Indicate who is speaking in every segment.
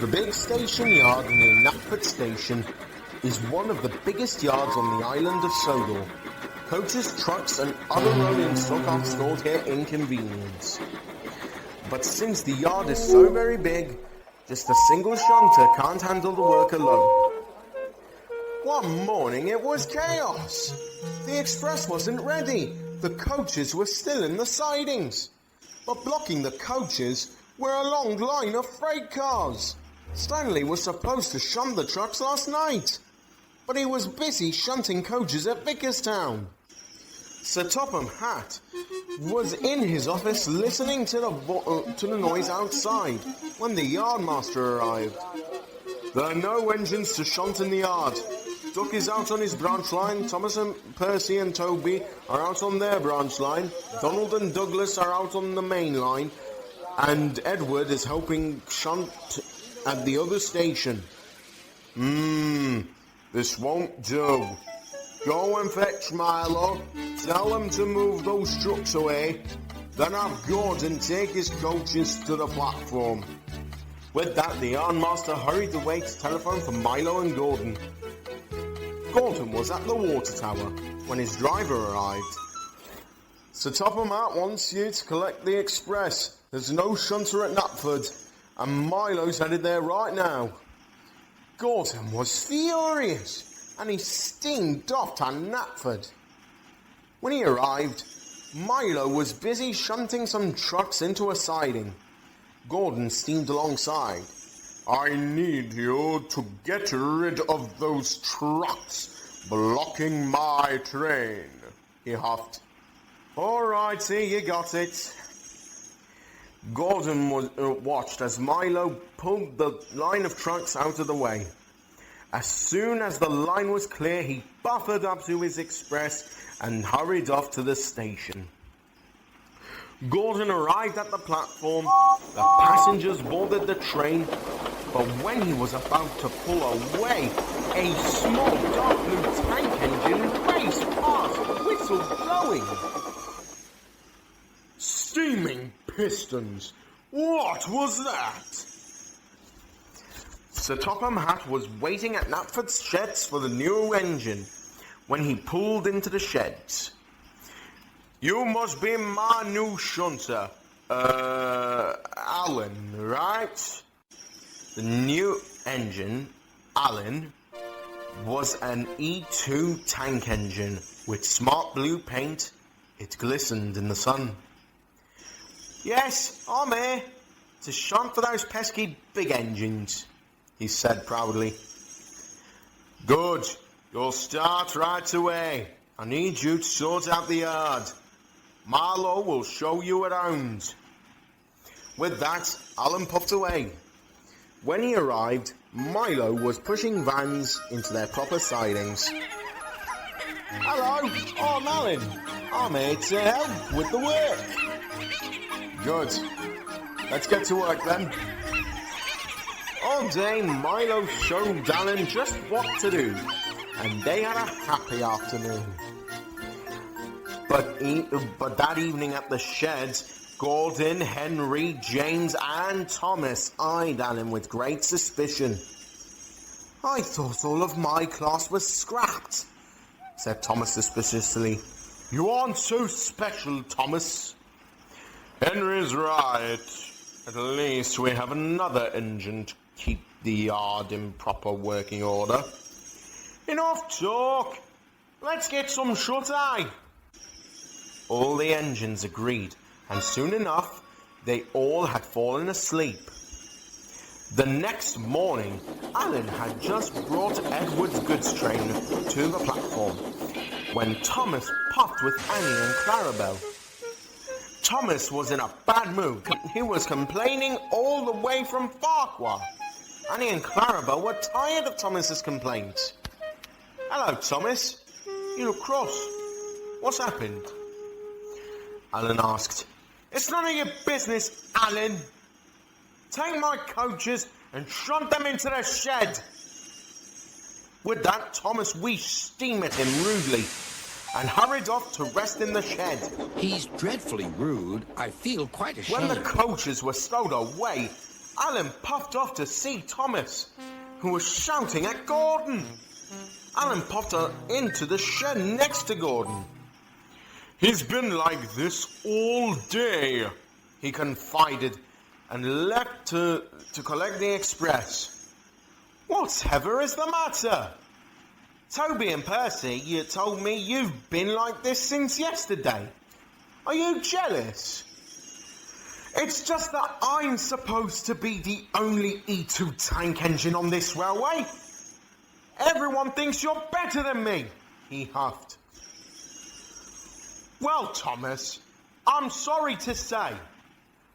Speaker 1: The big station yard near Knapford Station is one of the biggest yards on the island of Sodor. Coaches, trucks and other rolling stock are stored here in convenience. But since the yard is so very big, just a single shunter can't handle the work alone. One morning it was chaos. The express wasn't ready. The coaches were still in the sidings. But blocking the coaches were a long line of freight cars. Stanley was supposed to shunt the trucks last night, but he was busy shunting coaches at Vickerstown. Sir Topham Hatt was in his office listening to the noise outside when the yardmaster arrived. There are no engines to shunt in the yard. Duck is out on his branch line, Thomas and Percy and Toby are out on their branch line, Donald and Douglas are out on the main line, and Edward is helping shunt at the other station. This won't do. Go and fetch Milo, tell him to move those trucks away, then have Gordon take his coaches to the platform. With that, the yardmaster hurried away to telephone for Milo and Gordon. Gordon was at the water tower when his driver arrived. Sir Topham Hatt wants you to collect the express. There's no shunter at Knapford, and Milo's headed there right now. Gordon was furious, and he steamed off to Knapford. When he arrived, Milo was busy shunting some trucks into a siding. Gordon steamed alongside. I need you to get rid of those trucks blocking my train, he huffed. All right, see, you got it. Gordon watched as Milo pulled the line of trucks out of the way. As soon as the line was clear, he buffered up to his express and hurried off to the station. Gordon arrived at the platform. The passengers boarded the train, but when he was about to pull away, a small dark blue tank engine raced past, whistle blowing. Steaming pistons! What was that? Sir Topham Hatt was waiting at Knapford's sheds for the new engine when he pulled into the sheds. You must be my new shunter, Alan, right? The new engine, Alan, was an E2 tank engine with smart blue paint. It glistened in the sun. Yes, I'm here to shunt for those pesky big engines, he said proudly. Good, you'll start right away. I need you to sort out the yard. Marlowe will show you around. With that, Alan puffed away. When he arrived, Milo was pushing vans into their proper sidings. Hello, I'm Alan. I'm here to help with the work. Good. Let's get to work then. All day, Milo showed Alan just what to do, and they had a happy afternoon. But that evening at the sheds, Gordon, Henry, James and Thomas eyed Alan with great suspicion. I thought all of my class was scrapped, said Thomas suspiciously. You aren't so special, Thomas. Henry's right. At least we have another engine to keep the yard in proper working order. Enough talk. Let's get some shut-eye. All the engines agreed, and soon enough, they all had fallen asleep. The next morning, Alan had just brought Edward's goods train to the platform, when Thomas puffed with Annie and Clarabelle. Thomas was in a bad mood. He was complaining all the way from Farquhar. Annie and Clarabelle were tired of Thomas's complaints. Hello, Thomas. You look cross. What's happened? Alan asked. It's none of your business, Alan. Take my coaches and shunt them into the shed. With that, Thomas wheezed steam at him rudely and hurried off to rest in the shed.
Speaker 2: He's dreadfully rude. I feel quite ashamed.
Speaker 1: When the coaches were stowed away, Alan puffed off to see Thomas, who was shouting at Gordon. Alan popped into the shed next to Gordon. "He's been like this all day," he confided, and left to collect the express. "Whatever is the matter? Toby and Percy, you told me you've been like this since yesterday. Are you jealous?" "It's just that I'm supposed to be the only E2 tank engine on this railway. Everyone thinks you're better than me," he huffed. "Well, Thomas, I'm sorry to say,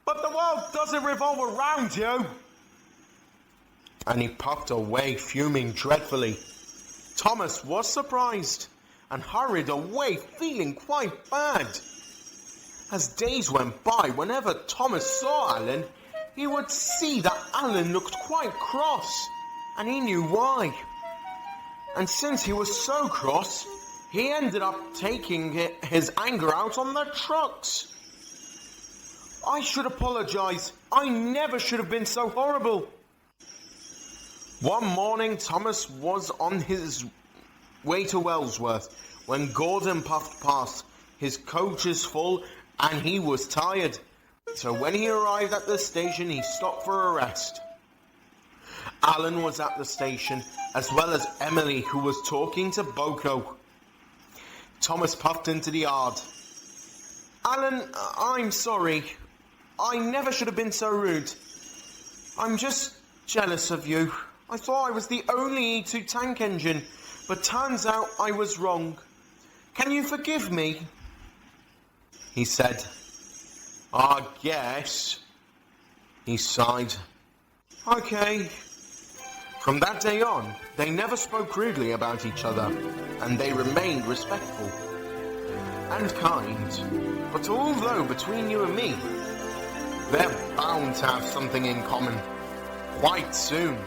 Speaker 1: but the world doesn't revolve around you." And he puffed away, fuming dreadfully. Thomas was surprised and hurried away, feeling quite bad. As days went by, whenever Thomas saw Alan, he would see that Alan looked quite cross, and he knew why. And since he was so cross, he ended up taking his anger out on the trucks. "I should apologize. I never should have been so horrible." One morning, Thomas was on his way to Wellsworth when Gordon puffed past. His coach is full and he was tired. So when he arrived at the station, he stopped for a rest. Alan was at the station, as well as Emily, who was talking to Boko. Thomas puffed into the yard. "Alan, I'm sorry. I never should have been so rude. I'm just jealous of you. I thought I was the only E2 tank engine, but turns out I was wrong. Can you forgive me?" he said. "I guess," he sighed. "Okay." From that day on, they never spoke rudely about each other, and they remained respectful and kind. But although between you and me, they're bound to have something in common quite soon.